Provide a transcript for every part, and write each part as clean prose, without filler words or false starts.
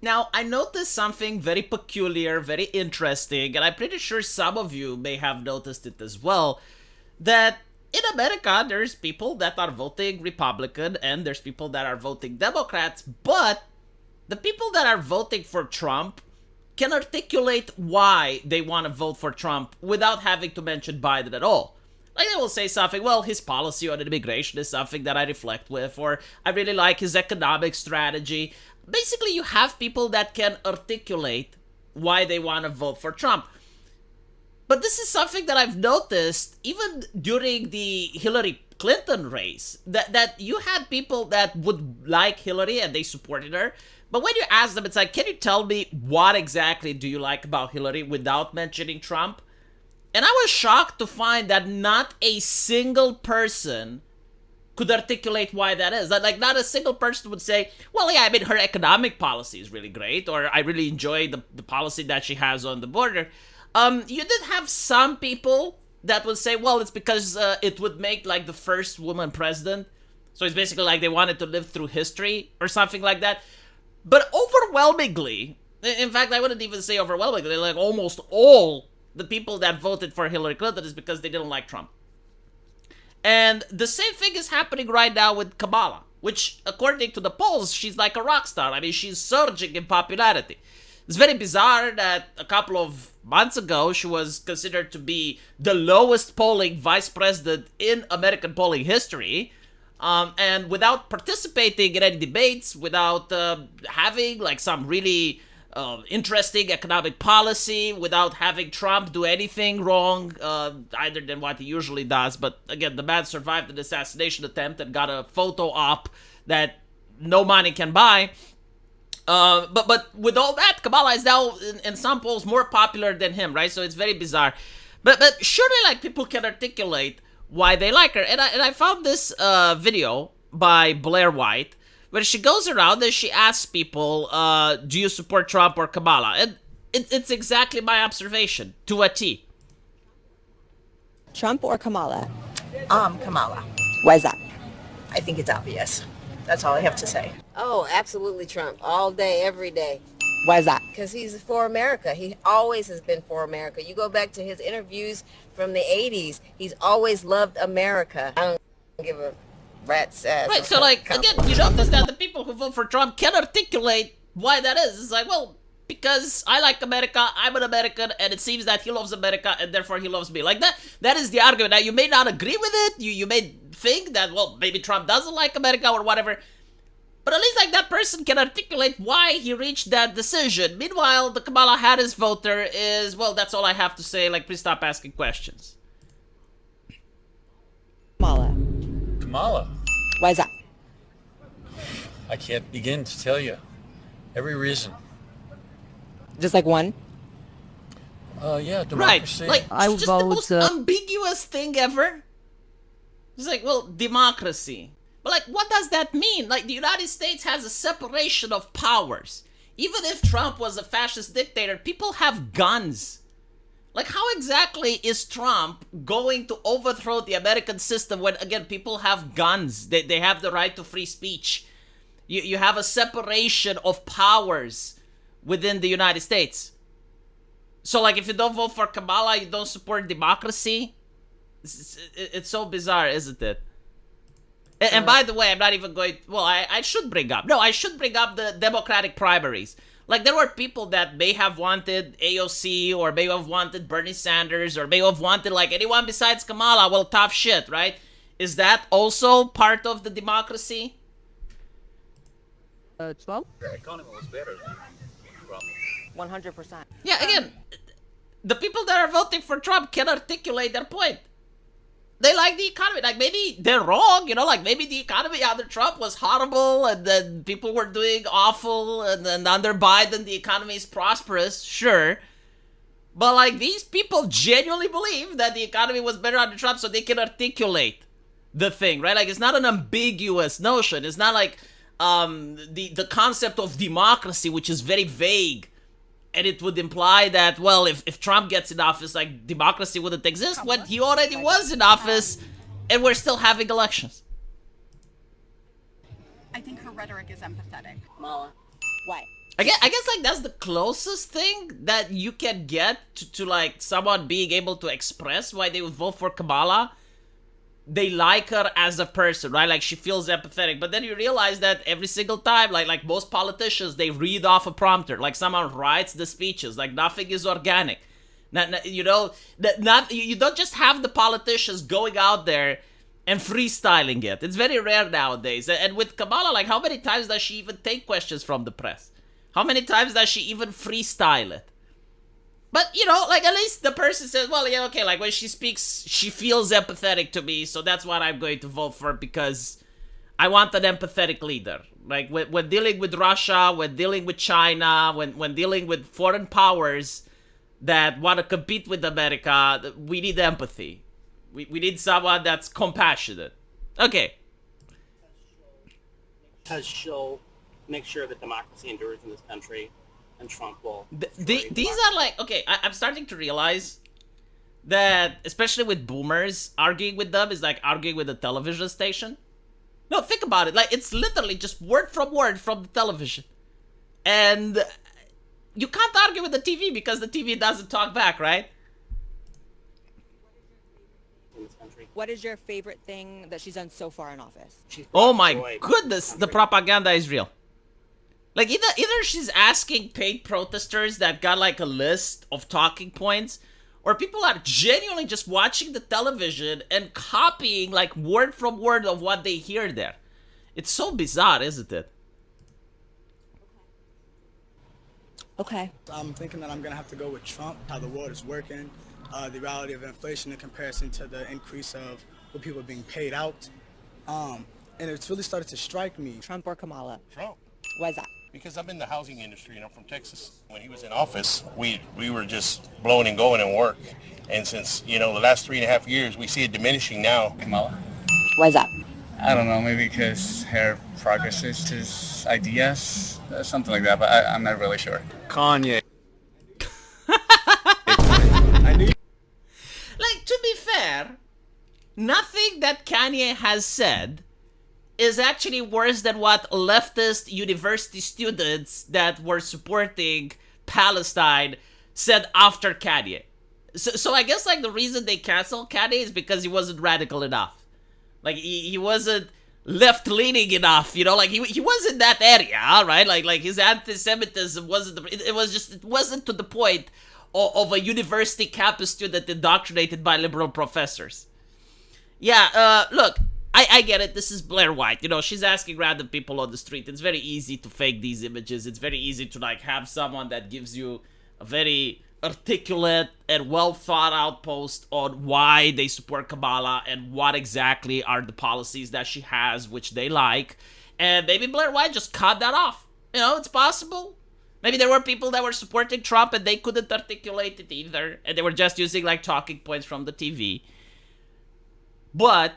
Now, I noticed something very peculiar, very interesting, and I'm pretty sure some of you may have noticed it as well, that in America, there's people that are voting Republican and there's people that are voting Democrats, but the people that are voting for Trump can articulate why they want to vote for Trump without having to mention Biden at all. Like they will say something, well, his policy on immigration is something that I reflect with, or I really like his economic strategy. Basically, you have people that can articulate why they want to vote for Trump. But this is something that I've noticed even during the Hillary Clinton race, that you had people that would like Hillary and they supported her. But when you ask them, it's like, can you tell me what exactly do you like about Hillary without mentioning Trump? And I was shocked to find that not a single person could articulate why that is. Like, not a single person would say, well, yeah, I mean, her economic policy is really great, or I really enjoy the policy that she has on the border. You did have some people that would say, well, it's because it would make, like, the first woman president. So it's basically like they wanted to live through history or something like that. But overwhelmingly, in fact, I wouldn't even say overwhelmingly, like almost all the people that voted for Hillary Clinton is because they didn't like Trump. And the same thing is happening right now with Kamala, which, according to the polls, she's like a rock star. I mean, she's surging in popularity. It's very bizarre that a couple of months ago, she was considered to be the lowest polling vice president in American polling history. And without participating in any debates, without having like some really interesting economic policy, without having Trump do anything wrong, either than what he usually does. But again, the man survived an assassination attempt and got a photo op that no money can buy. But with all that, Kamala is now in some polls more popular than him, right? So it's very bizarre. But surely, like, people can articulate why they like her. And I found this video by Blair White where she goes around and she asks people, do you support Trump or Kamala? And it's exactly my observation to a T. Trump or Kamala? Kamala. Why is that? I think it's obvious. That's all I have to say. Oh, absolutely Trump. All day, every day. Why is that? Because he's for America. He always has been for America. You go back to his interviews from the 80s. He's always loved America. I don't give a rat's ass. Right, so like, again, you notice that the people who vote for Trump can articulate why that is. It's like, well, because I like America, I'm an American, and it seems that he loves America, and therefore he loves me. Like, that is the argument. Now, you may not agree with it. You may think that, well, maybe Trump doesn't like America or whatever. But at least, like, that person can articulate why he reached that decision. Meanwhile, the Kamala Harris voter is, well, that's all I have to say. Like, please stop asking questions. Kamala. Kamala. Why is that? I can't begin to tell you. Every reason. Just like one? Yeah, Right, democracy. like, I it's just the vote, most ambiguous thing ever. It's like, well, democracy. But, like, what does that mean? Like, the United States has a separation of powers. Even if Trump was a fascist dictator, people have guns. Like, how exactly is Trump going to overthrow the American system when, again, people have guns? They have the right to free speech. You have a separation of powers within the United States. So, like, if you don't vote for Kamala, you don't support democracy? It's so bizarre, isn't it? And by the way, I'm not even going... Well, I should bring up... No, I should bring up the Democratic primaries. Like, there were people that may have wanted AOC, or may have wanted Bernie Sanders, or may have wanted, like, anyone besides Kamala. Well, tough shit, right? Is that also part of the democracy? 12? The economy was better than Trump. 100%. Yeah, again, the people that are voting for Trump can articulate their point. They like the economy. Like, maybe they're wrong, you know? Like, maybe the economy under Trump was horrible, and then people were doing awful, and then under Biden, the economy is prosperous, sure. But, like, these people genuinely believe that the economy was better under Trump, so they can articulate the thing, right? Like, it's not an ambiguous notion. It's not like the concept of democracy, which is very vague. And it would imply that, well, if Trump gets in office, like, democracy wouldn't exist when he already was in office, and we're still having elections. I think her rhetoric is empathetic. Kamala. Why? I guess like that's the closest thing that you can get to like someone being able to express why they would vote for Kamala. They like her as a person, right? Like she feels empathetic. But then you realize that every single time, like most politicians, they read off a prompter. Like someone writes the speeches. Like nothing is organic. You don't just have the politicians going out there and freestyling it. It's very rare nowadays. And with Kamala, like how many times does she even take questions from the press? How many times does she even freestyle it? But, like, at least the person says, well, yeah, okay, like, when she speaks, she feels empathetic to me, so that's what I'm going to vote for, because I want an empathetic leader. Like, when dealing with Russia, when dealing with China, when dealing with foreign powers that want to compete with America, we need empathy. We need someone that's compassionate. Okay. Because she'll make sure that democracy endures in this country, and Trump will. These are like, okay, I'm starting to realize that, especially with boomers, arguing with them is like arguing with a television station. No, think about it. Like, it's literally just word from the television. And you can't argue with the TV because the TV doesn't talk back, right? In this country. What is your favorite thing that she's done so far in office? Oh my goodness, the propaganda is real. Like, either she's asking paid protesters that got like a list of talking points, or people are genuinely just watching the television and copying like word from word of what they hear there. It's so bizarre, isn't it? Okay. I'm thinking that I'm gonna have to go with Trump, how the world is working, the reality of inflation in comparison to the increase of what people are being paid out. And it's really started to strike me. Trump or Kamala? Trump. Why is that? Because I'm in the housing industry and I'm from Texas. When he was in office, we were just blowing and going and work. And since, the last 3.5 years, we see it diminishing now. Kamala. Why is that? I don't know, maybe because her progressist ideas, something like that, but I'm not really sure. Kanye. Like, to be fair, nothing that Kanye has said is actually worse than what leftist university students that were supporting Palestine said after Kanye. So I guess, like, the reason they canceled Kanye is because he wasn't radical enough. Like, he wasn't left-leaning enough, like, he was in that area, right? Like his anti-Semitism it wasn't to the point of a university campus student indoctrinated by liberal professors. Yeah, look, I get it. This is Blair White. She's asking random people on the street. It's very easy to fake these images. It's very easy to, like, have someone that gives you a very articulate and well thought out post on why they support Kamala and what exactly are the policies that she has which they like. And maybe Blair White just cut that off. It's possible. Maybe there were people that were supporting Trump and they couldn't articulate it either, and they were just using, like, talking points from the TV. But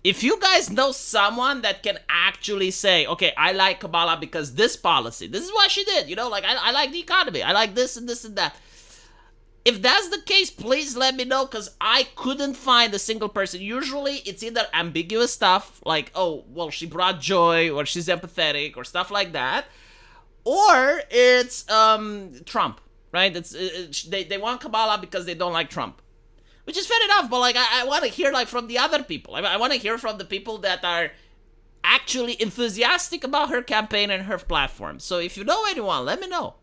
if you guys know someone that can actually say, okay, I like Kamala because this policy, this is what she did, like, I like the economy, I like this and this and that. If that's the case, please let me know, because I couldn't find a single person. Usually, it's either ambiguous stuff, like, oh, well, she brought joy, or she's empathetic, or stuff like that, or it's Trump, right? They want Kamala because they don't like Trump. Which is fair enough, but, like, I want to hear, like, from the other people. I want to hear from the people that are actually enthusiastic about her campaign and her platform. So if you know anyone, let me know.